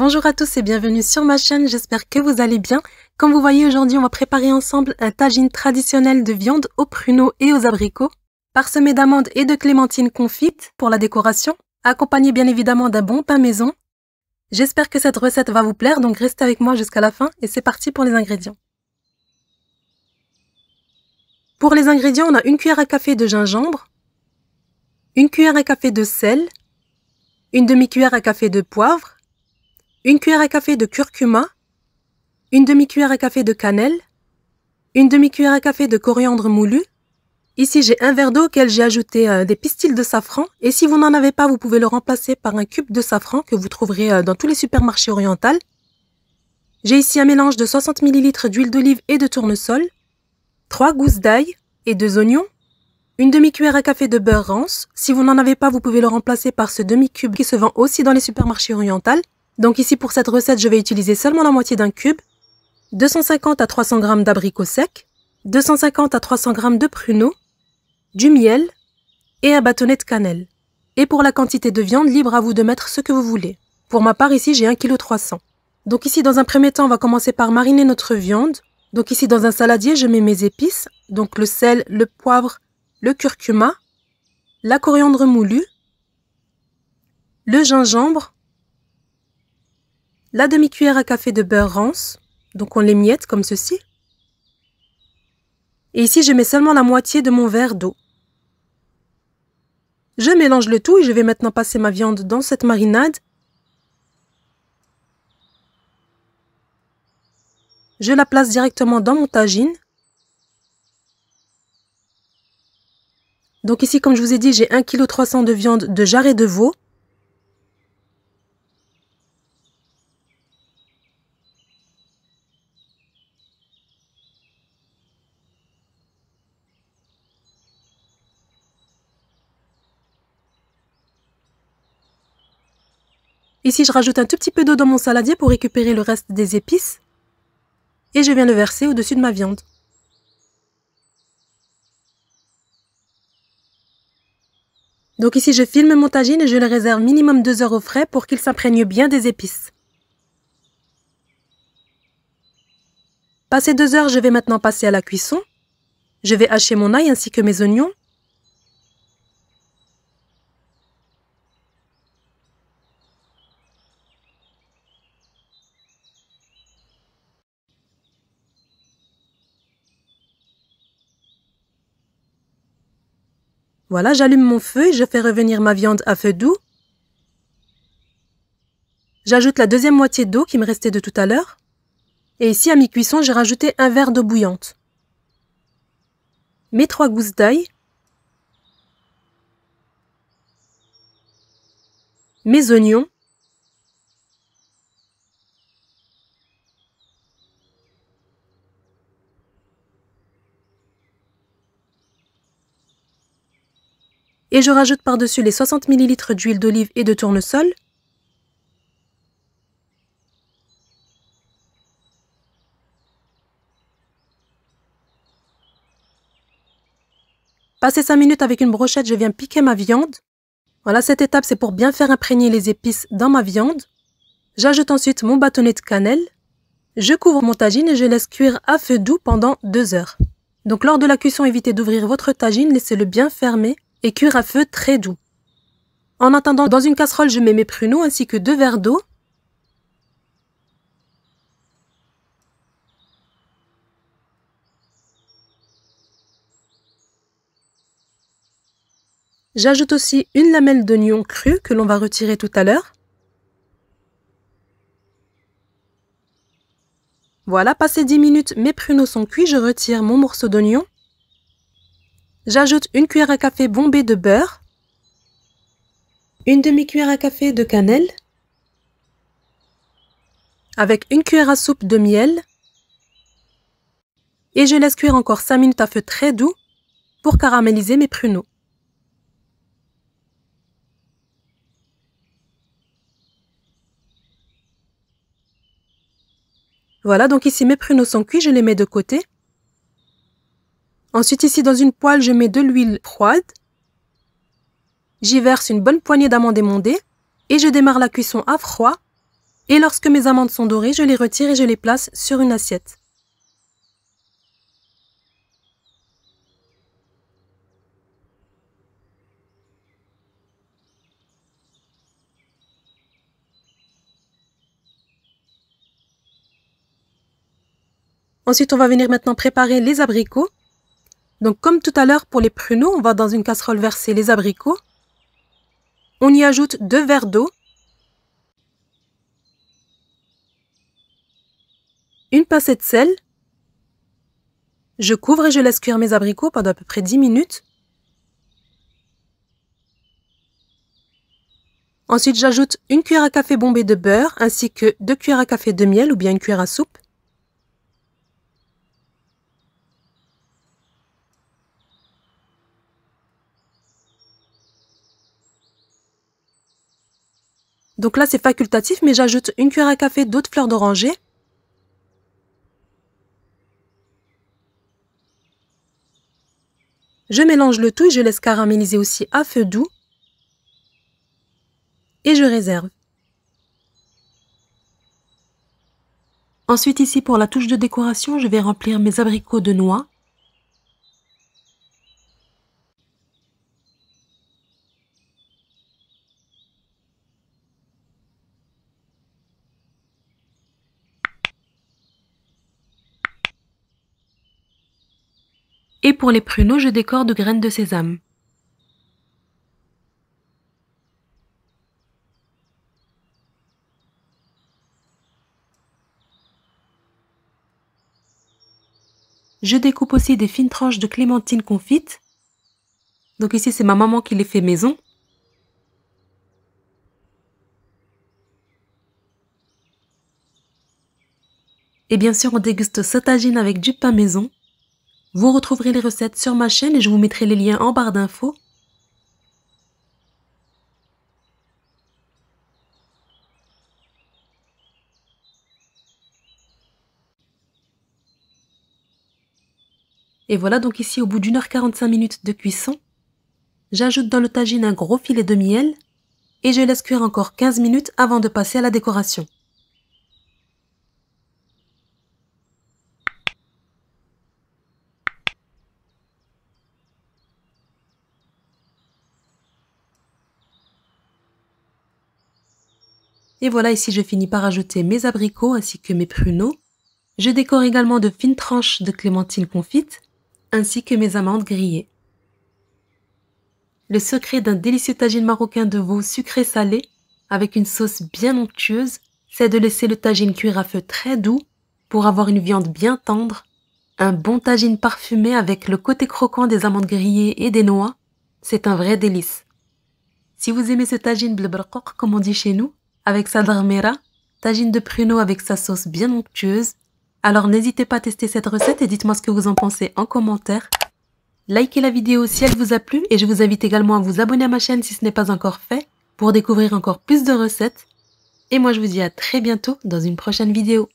Bonjour à tous et bienvenue sur ma chaîne, j'espère que vous allez bien. Comme vous voyez, aujourd'hui on va préparer ensemble un tagine traditionnel de viande aux pruneaux et aux abricots, parsemé d'amandes et de clémentines confites pour la décoration, accompagné bien évidemment d'un bon pain maison. J'espère que cette recette va vous plaire, donc restez avec moi jusqu'à la fin et c'est parti pour les ingrédients. Pour les ingrédients, on a une cuillère à café de gingembre, une cuillère à café de sel, une demi-cuillère à café de poivre, une cuillère à café de curcuma, une demi-cuillère à café de cannelle, une demi-cuillère à café de coriandre moulu. Ici, j'ai un verre d'eau auquel j'ai ajouté des pistils de safran. Et si vous n'en avez pas, vous pouvez le remplacer par un cube de safran que vous trouverez dans tous les supermarchés orientaux. J'ai ici un mélange de 60 ml d'huile d'olive et de tournesol, 3 gousses d'ail et 2 oignons, une demi-cuillère à café de beurre rance. Si vous n'en avez pas, vous pouvez le remplacer par ce demi-cube qui se vend aussi dans les supermarchés orientaux. Donc ici, pour cette recette, je vais utiliser seulement la moitié d'un cube, 250 à 300 g d'abricots secs, 250 à 300 g de pruneaux, du miel et un bâtonnet de cannelle. Et pour la quantité de viande, libre à vous de mettre ce que vous voulez. Pour ma part, ici, j'ai 1,3 kg. Donc ici, dans un premier temps, on va commencer par mariner notre viande. Donc ici, dans un saladier, je mets mes épices, donc le sel, le poivre, le curcuma, la coriandre moulue, le gingembre, la demi-cuillère à café de beurre rance, donc on l'émiette comme ceci. Et ici, je mets seulement la moitié de mon verre d'eau. Je mélange le tout et je vais maintenant passer ma viande dans cette marinade. Je la place directement dans mon tagine. Donc ici, comme je vous ai dit, j'ai 1,3 kg de viande de jarret de veau. Ici, je rajoute un tout petit peu d'eau dans mon saladier pour récupérer le reste des épices. Et je viens le verser au-dessus de ma viande. Donc ici, je filme mon tagine et je le réserve minimum 2 heures au frais pour qu'il s'imprègne bien des épices. Passé 2 heures, je vais maintenant passer à la cuisson. Je vais hacher mon ail ainsi que mes oignons. Voilà, j'allume mon feu et je fais revenir ma viande à feu doux. J'ajoute la deuxième moitié d'eau qui me restait de tout à l'heure. Et ici, à mi-cuisson, j'ai rajouté un verre d'eau bouillante. Mes 3 gousses d'ail. Mes oignons. Et je rajoute par-dessus les 60 ml d'huile d'olive et de tournesol. Passé 5 minutes avec une brochette, je viens piquer ma viande. Voilà, cette étape, c'est pour bien faire imprégner les épices dans ma viande. J'ajoute ensuite mon bâtonnet de cannelle. Je couvre mon tagine et je laisse cuire à feu doux pendant 2 heures. Donc lors de la cuisson, évitez d'ouvrir votre tagine, laissez-le bien fermé et cuire à feu très doux. En attendant, dans une casserole, je mets mes pruneaux ainsi que 2 verres d'eau. J'ajoute aussi une lamelle d'oignon cru que l'on va retirer tout à l'heure. Voilà, passé 10 minutes, mes pruneaux sont cuits, je retire mon morceau d'oignon. J'ajoute une cuillère à café bombée de beurre, une demi-cuillère à café de cannelle, avec une cuillère à soupe de miel. Et je laisse cuire encore 5 minutes à feu très doux pour caraméliser mes pruneaux. Voilà, donc ici mes pruneaux sont cuits, je les mets de côté. Ensuite ici dans une poêle, je mets de l'huile froide. J'y verse une bonne poignée d'amandes émondées et je démarre la cuisson à froid Et lorsque mes amandes sont dorées, je les retire et je les place sur une assiette. Ensuite, on va venir maintenant préparer les abricots. Donc comme tout à l'heure pour les pruneaux, on va dans une casserole verser les abricots. On y ajoute 2 verres d'eau, une pincée de sel. Je couvre et je laisse cuire mes abricots pendant à peu près 10 minutes. Ensuite, j'ajoute une cuillère à café bombée de beurre ainsi que 2 cuillères à café de miel ou bien une cuillère à soupe. Donc là, c'est facultatif, mais j'ajoute une cuillère à café d'eau de fleur d'oranger. Je mélange le tout et je laisse caraméliser aussi à feu doux. Et je réserve. Ensuite, ici, pour la touche de décoration, je vais remplir mes abricots de noix. Et pour les pruneaux, je décore de graines de sésame. Je découpe aussi des fines tranches de clémentine confite. Donc ici, c'est ma maman qui les fait maison. Et bien sûr, on déguste ce tagine avec du pain maison. Vous retrouverez les recettes sur ma chaîne et je vous mettrai les liens en barre d'infos. Et voilà donc ici au bout d'1h45 de cuisson. J'ajoute dans le tagine un gros filet de miel et je laisse cuire encore 15 minutes avant de passer à la décoration. Et voilà, ici je finis par ajouter mes abricots ainsi que mes pruneaux. Je décore également de fines tranches de clémentine confite ainsi que mes amandes grillées. Le secret d'un délicieux tagine marocain de veau sucré-salé avec une sauce bien onctueuse, c'est de laisser le tagine cuire à feu très doux pour avoir une viande bien tendre, un bon tagine parfumé avec le côté croquant des amandes grillées et des noix, c'est un vrai délice. Si vous aimez ce tagine blbrqoq comme on dit chez nous, avec sa darmera, tagine de pruneaux avec sa sauce bien onctueuse, alors n'hésitez pas à tester cette recette et dites-moi ce que vous en pensez en commentaire. Likez la vidéo si elle vous a plu et je vous invite également à vous abonner à ma chaîne si ce n'est pas encore fait pour découvrir encore plus de recettes. Et moi je vous dis à très bientôt dans une prochaine vidéo.